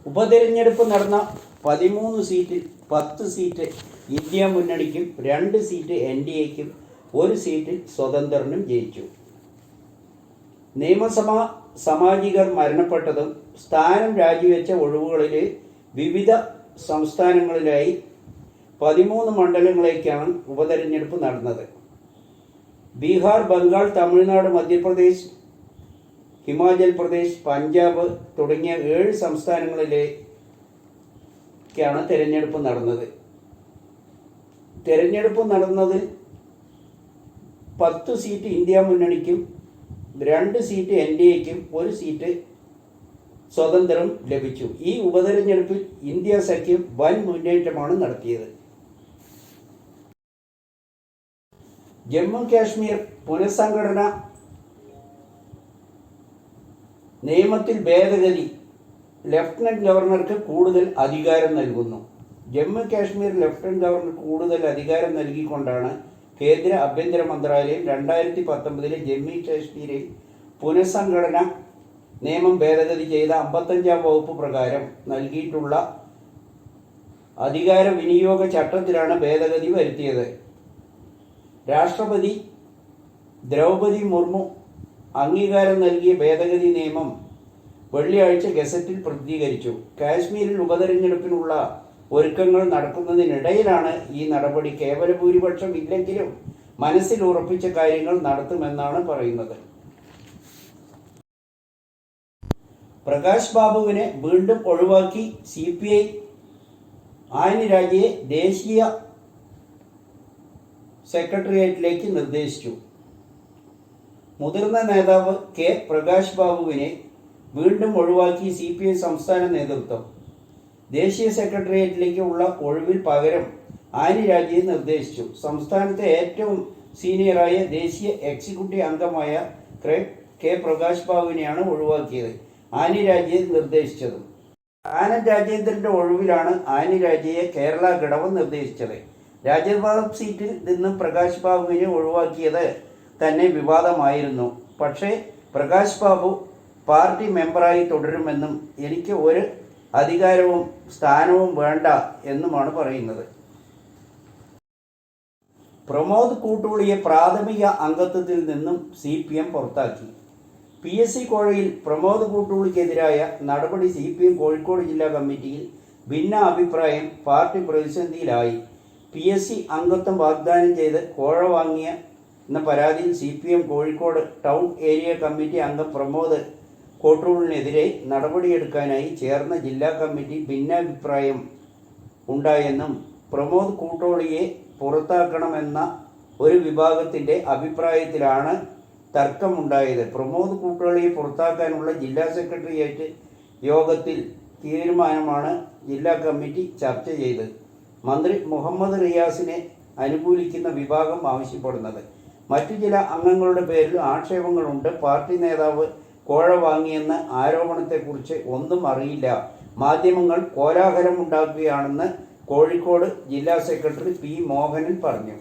ഉപതെരഞ്ഞെടുപ്പ് നടന്ന 13 സീറ്റിൽ 10 സീറ്റ് ഇന്ത്യ മുന്നണിക്കും 2 സീറ്റ് NDAയ്ക്കും 1 സീറ്റിൽ സ്വതന്ത്രനും ജയിച്ചു. നിയമസഭാ സാമാജികർ മരണപ്പെട്ടതും സ്ഥാനം രാജിവെച്ച ഒഴിവുകളിലെ വിവിധ സംസ്ഥാനങ്ങളിലായി 13 മണ്ഡലങ്ങളിലേക്കാണ് ഉപതെരഞ്ഞെടുപ്പ് നടന്നത്. ബീഹാർ, ബംഗാൾ, തമിഴ്നാട്, മധ്യപ്രദേശ്, ഹിമാചൽ പ്രദേശ്, പഞ്ചാബ് തുടങ്ങിയ 7 സംസ്ഥാനങ്ങളിലേക്കാണ് തെരഞ്ഞെടുപ്പ് നടന്നത്. തെരഞ്ഞെടുപ്പ് നടന്നതിൽ 10 സീറ്റ് ഇന്ത്യ മുന്നണിക്കും 2 സീറ്റ് NDAയ്ക്കും 1 സീറ്റ് സ്വതന്ത്രം ലഭിച്ചു. ഈ ഉപതെരഞ്ഞെടുപ്പിൽ ഇന്ത്യ സഖ്യം വൻ മുന്നേറ്റമാണ് നടത്തിയത്. ജമ്മു കാശ്മീർ പുനഃസംഘടന നിയമത്തിൽ ഭേദഗതി ലഫ്റ്റനന്റ് ഗവർണർക്ക് കൂടുതൽ അധികാരം നൽകുന്നു. ജമ്മു കാശ്മീർ ലഫ്റ്റനന്റ് ഗവർണർക്ക് കൂടുതൽ അധികാരം നൽകിക്കൊണ്ടാണ് കേന്ദ്ര ആഭ്യന്തര മന്ത്രാലയം 2019 ജമ്മു കാശ്മീരിൽ പുനഃസംഘടന നിയമം ഭേദഗതി ചെയ്ത 55-ാം വകുപ്പ് പ്രകാരം നൽകിയിട്ടുള്ള അധികാര വിനിയോഗ ചട്ടത്തിലാണ് ഭേദഗതി വരുത്തിയത്. രാഷ്ട്രപതി ദ്രൗപദി മുർമു അംഗീകാരം നൽകിയ ഭേദഗതി നിയമം വെള്ളിയാഴ്ച ഗസറ്റിൽ പ്രസിദ്ധീകരിച്ചു. കാശ്മീരിൽ ഉപതെരഞ്ഞെടുപ്പിനുള്ള ഒരുക്കങ്ങൾ നടക്കുന്നതിനിടയിലാണ് ഈ നടപടി. കേവല ഭൂരിപക്ഷം ഇല്ലെങ്കിലും മനസ്സിൽ ഉറപ്പിച്ച കാര്യങ്ങൾ നടത്തുമെന്നാണ് പറയുന്നത്. പ്രകാശ് ബാബുവിനെ വീണ്ടും ഒഴിവാക്കി CPI ആനി രാജയെ ദേശീയ സെക്രട്ടേറിയറ്റിലേക്ക് നിർദ്ദേശിച്ചു. മുതിർന്ന നേതാവ് പ്രകാശ് ബാബുവിനെ വീണ്ടും ഒഴിവാക്കി CPI സംസ്ഥാന നേതൃത്വം. ദേശീയ സെക്രട്ടേറിയറ്റിലേക്ക് ഉള്ള ഒഴിവിൽ പകരം ആനി രാജയെ നിർദ്ദേശിച്ചു. സംസ്ഥാനത്തെ ഏറ്റവും സീനിയറായ ദേശീയ എക്സിക്യൂട്ടീവ് അംഗമായ പ്രകാശ് ബാബുവിനെയാണ് ഒഴിവാക്കിയത്. ആനി രാജയെ നിർദ്ദേശിച്ചത്. ആനന്ദ് രാജേന്ദ്രന്റെ ഒഴിവിലാണ് ആനി രാജയെ കേരള ഘടകം നിർദ്ദേശിച്ചത്. രാജ്യസഭാ സീറ്റിൽ നിന്നും പ്രകാശ് ബാബുവിനെ ഒഴിവാക്കിയത് തന്നെ വിവാദമായിരുന്നു. പക്ഷേ പ്രകാശ് ബാബു പാർട്ടി മെമ്പറായി തുടരുമെന്നും എനിക്ക് ഒരു അധികാരവും സ്ഥാനവും വേണ്ട എന്നുമാണ് പറയുന്നത്. പ്രമോദ് കൂട്ടുളിയെ പ്രാഥമിക അംഗത്വത്തിൽ നിന്നും CPM പുറത്താക്കി. PSC കോഴയിൽ പ്രമോദ് കൂട്ടുളിക്കെതിരായ നടപടി CPM കോഴിക്കോട് ജില്ലാ കമ്മിറ്റിയിൽ ഭിന്ന അഭിപ്രായം. പാർട്ടി പ്രതിസന്ധിയിലായി. PSC അംഗത്വം വാഗ്ദാനം ചെയ്ത് കോഴ വാങ്ങിയ എന്ന പരാതിയിൽ CPM Kozhikode town area committee അംഗം പ്രമോദ് കോട്ടൂളിനെതിരെ നടപടിയെടുക്കാനായി ചേർന്ന ജില്ലാ കമ്മിറ്റി ഭിന്നാഭിപ്രായം ഉണ്ടായെന്നും പ്രമോദ് കൂട്ടോളിയെ പുറത്താക്കണമെന്ന ഒരു വിഭാഗത്തിൻ്റെ അഭിപ്രായത്തിലാണ് തർക്കമുണ്ടായത്. പ്രമോദ് കൂട്ടോളിയെ പുറത്താക്കാനുള്ള ജില്ലാ സെക്രട്ടേറിയറ്റ് യോഗത്തിൽ തീരുമാനമാണ് ജില്ലാ കമ്മിറ്റി ചർച്ച ചെയ്തത്. മന്ത്രി മുഹമ്മദ് റിയാസിനെ അനുകൂലിക്കുന്ന വിഭാഗം ആവശ്യപ്പെടുന്നത്. മറ്റു ചില അംഗങ്ങളുടെ പേരിൽ ആക്ഷേപങ്ങളുണ്ട്. പാർട്ടി നേതാവ് കോഴ വാങ്ങിയെന്ന ആരോപണത്തെക്കുറിച്ച് ഒന്നും അറിയില്ല. മാധ്യമങ്ങൾ കോലാഹലമുണ്ടാക്കുകയാണെന്ന് കോഴിക്കോട് ജില്ലാ സെക്രട്ടറി P. മോഹനൻ പറഞ്ഞു.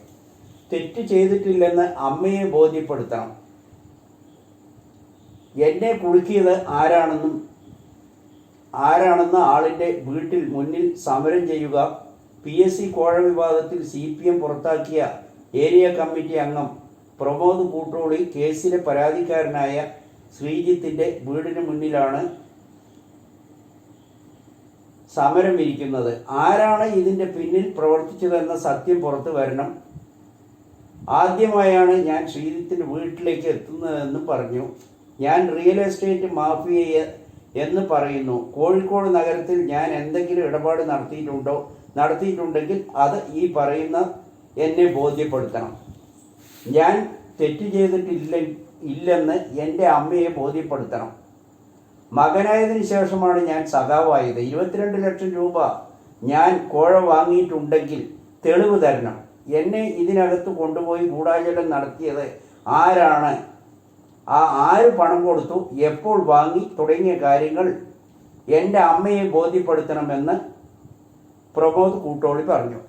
തെറ്റ് ചെയ്തിട്ടില്ലെന്ന് അമ്മയെ ബോധ്യപ്പെടുത്തണം. എന്നെ കുടുക്കിയത് ആരാണെന്ന് ആളിൻ്റെ വീട്ടിൽ മുന്നിൽ സമരം ചെയ്യുക. PSC കോഴ വിവാദത്തിൽ CPM പുറത്താക്കിയ ഏരിയ കമ്മിറ്റി അംഗം പ്രമോദ് കൂട്ടോളി കേസിലെ പരാതിക്കാരനായ ശ്രീജിത്തിൻ്റെ വീടിന് മുന്നിലാണ് സമരം ഇരിക്കുന്നത്. ആരാണ് ഇതിൻ്റെ പിന്നിൽ പ്രവർത്തിച്ചതെന്ന സത്യം പുറത്തു വരണം. ആദ്യമായാണ് ഞാൻ ശ്രീജിത്തിൻ്റെ വീട്ടിലേക്ക് എത്തുന്നതെന്ന് പറഞ്ഞു. ഞാൻ റിയൽ എസ്റ്റേറ്റ് മാഫിയ എന്ന് പറയുന്നു. കോഴിക്കോട് നഗരത്തിൽ ഞാൻ എന്തെങ്കിലും ഇടപാട് നടത്തിയിട്ടുണ്ടെങ്കിൽ അത് ഈ പറയുന്ന എന്നെ ബോധ്യപ്പെടുത്തണം. ഞാൻ തെറ്റ് ചെയ്തിട്ടില്ലെന്ന് എൻ്റെ അമ്മയെ ബോധ്യപ്പെടുത്തണം. മകനായതിനു ശേഷമാണ് ഞാൻ സഖാവായത്. 22 ലക്ഷം രൂപ ഞാൻ കോഴ വാങ്ങിയിട്ടുണ്ടെങ്കിൽ തെളിവ് തരണം. എന്നെ ഇതിനകത്ത് കൊണ്ടുപോയി ഗൂഢാചരണം നടത്തിയത് ആരാണ്, ആര് പണം കൊടുത്തു, എപ്പോൾ വാങ്ങി തുടങ്ങിയ കാര്യങ്ങൾ എൻ്റെ അമ്മയെ ബോധ്യപ്പെടുത്തണമെന്ന് പ്രമോദ് കൂട്ടോളി പറഞ്ഞു.